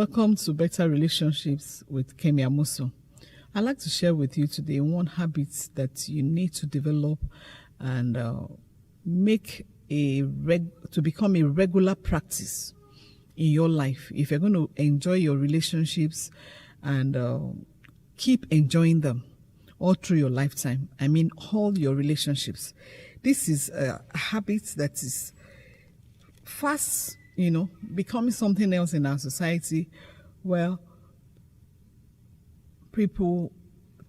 Welcome to Better Relationships with Kemi Amosun. I'd like to share with you today one habit that you need to develop and make to become a regular practice in your life. If you're going to enjoy your relationships and keep enjoying them all through your lifetime, I mean all your relationships. This is a habit that is fast, becoming something else in our society where people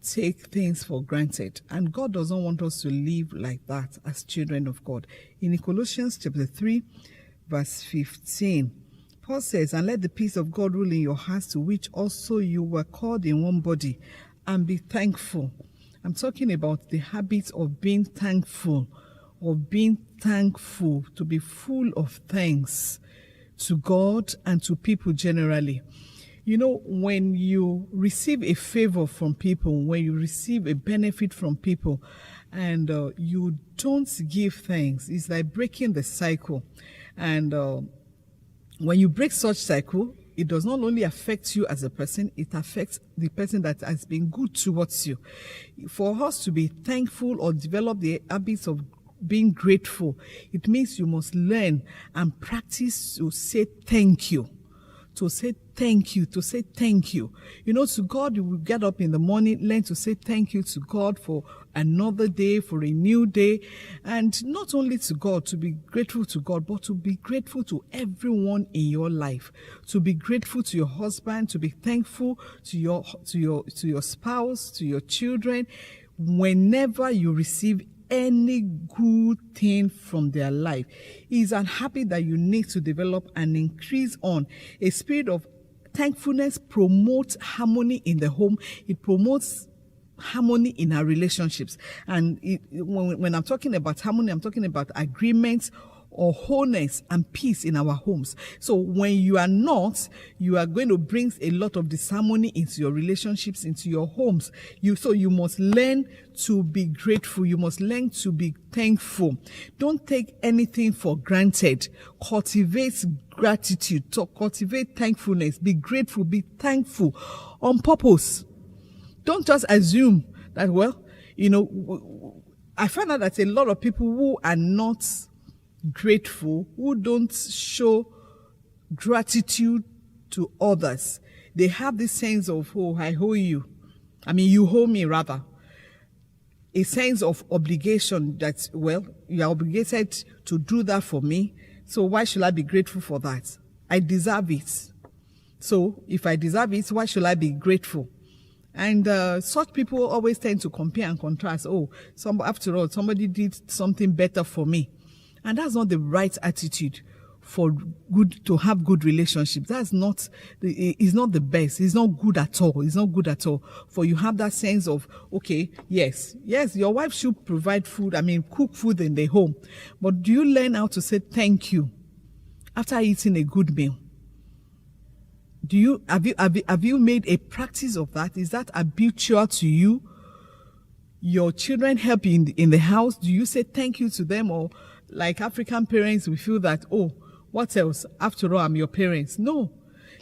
take things for granted. And God doesn't want us to live like that as children of God. In Colossians chapter 3, verse 15, Paul says, "And let the peace of God rule in your hearts, to which also you were called in one body, and be thankful." I'm talking about the habit of being thankful, to be full of thanks to God and to people generally. When you receive a favor from people, when you receive a benefit from people, and you don't give thanks, it's like breaking the cycle. And when you break such cycle, it does not only affect you as a person, it affects the person that has been good towards you. For us to be thankful or develop the habits of being grateful, it means you must learn and practice to say thank you. To say thank you. To God, you will get up in the morning, learn to say thank you to God for another day, for a new day. And not only to God, to be grateful to God, but to be grateful to everyone in your life. To be grateful to your husband, to be thankful to your spouse, to your children. Whenever you receive any good thing from their life, is a habit that you need to develop and increase on. A spirit of thankfulness promotes harmony in the home. It promotes harmony in our relationships. And when I'm talking about harmony, I'm talking about agreements or wholeness and peace in our homes. So when you are going to bring a lot of disharmony into your relationships, into your homes. So you must learn to be grateful. You must learn to be thankful. Don't take anything for granted. Cultivate gratitude. Cultivate thankfulness. Be grateful. Be thankful on purpose. Don't just assume that, I find out that a lot of people who are not grateful, who don't show gratitude to others, they have this sense of, I owe you. You owe me rather. A sense of obligation that, you are obligated to do that for me. So why should I be grateful for that? I deserve it. So if I deserve it, why should I be grateful? And such people always tend to compare and contrast. After all, somebody did something better for me. And that's not the right attitude to have good relationships. It's not the best. It's not good at all. For you have that sense of, yes, your wife should provide food, cook food in the home. But do you learn how to say thank you after eating a good meal? Have you made a practice of that? Is that habitual to you? Your children help you in the house. Do you say thank you to them? Or like African parents, we feel that, what else? After all, I'm your parents. No.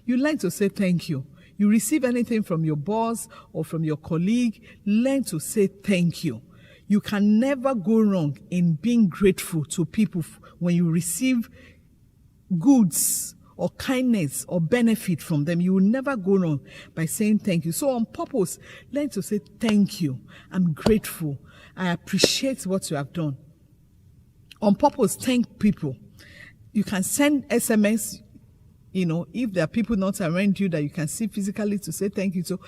You learn to say thank you. You receive anything from your boss or from your colleague, learn to say thank you. You can never go wrong in being grateful to people when you receive goods or kindness or benefit from them. You will never go wrong by saying thank you. So on purpose, learn to say thank you. I'm grateful. I appreciate what you have done. On purpose, thank people. You can send SMS, if there are people not around you that you can see physically, to say thank you. So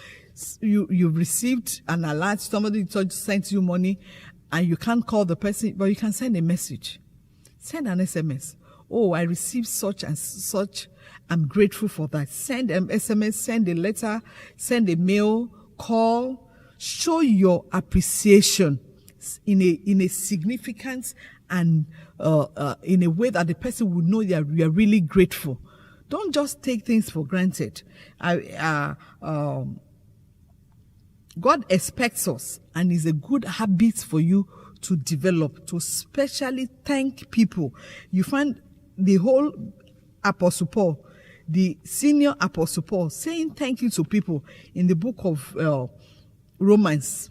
you've received an alert, somebody sent you money, and you can't call the person, but you can send a message. Send an SMS. I received such and such. I'm grateful for that. Send an SMS, send a letter, send a mail, call. Show your appreciation in a significance and in a way that the person will know you are really grateful. Don't just take things for granted. God expects us, and it's a good habit for you to develop, to specially thank people. You find the whole Apostle Paul, the senior Apostle Paul saying thank you to people in the book of Romans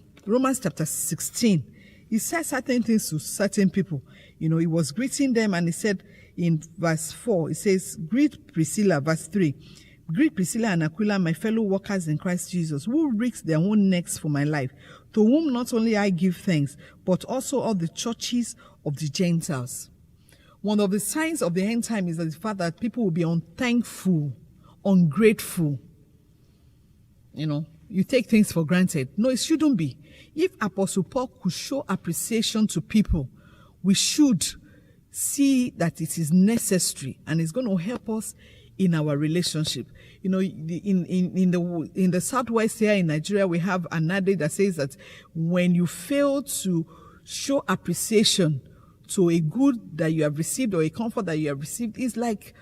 chapter 16. He said certain things to certain people. He was greeting them, and he said in verse 4, it says, greet Priscilla, verse 3. Greet Priscilla and Aquila, my fellow workers in Christ Jesus, who risked their own necks for my life, to whom not only I give thanks, but also all the churches of the Gentiles. One of the signs of the end time is the fact that people will be unthankful, ungrateful. You take things for granted. No, it shouldn't be. If Apostle Paul could show appreciation to people, we should see that it is necessary, and it's going to help us in our relationship. In the southwest here in Nigeria, we have an adage that says that when you fail to show appreciation to a good that you have received or a comfort that you have received, it's like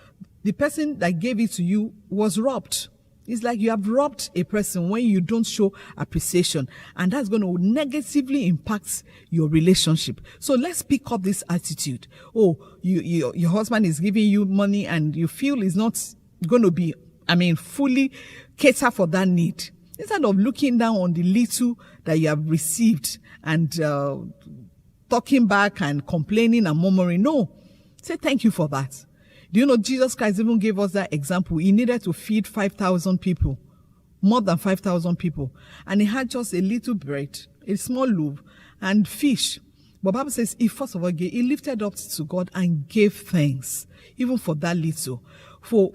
the person that gave it to you was robbed. It's like you have robbed a person when you don't show appreciation, and that's going to negatively impact your relationship. So let's pick up this attitude. Your husband is giving you money and you feel is not going to be, fully cater for that need. Instead of looking down on the little that you have received and talking back and complaining and murmuring, no, say thank you for that. Do you know Jesus Christ even gave us that example? He needed to feed 5,000 people, more than 5,000 people. And he had just a little bread, a small loaf, and fish. But the Bible says, first of all, he lifted up to God and gave thanks, even for that little. For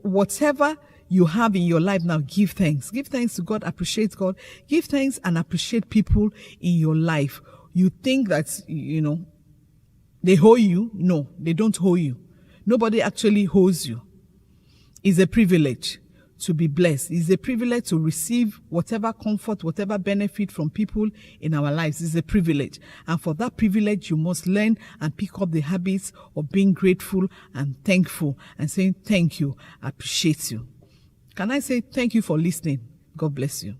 whatever you have in your life now, give thanks. Give thanks to God, appreciate God. Give thanks and appreciate people in your life. You think that, they owe you. No, they don't owe you. Nobody actually owes you. It's a privilege to be blessed. It's a privilege to receive whatever comfort, whatever benefit from people in our lives. It's a privilege. And for that privilege, you must learn and pick up the habits of being grateful and thankful and saying, thank you, I appreciate you. Can I say thank you for listening? God bless you.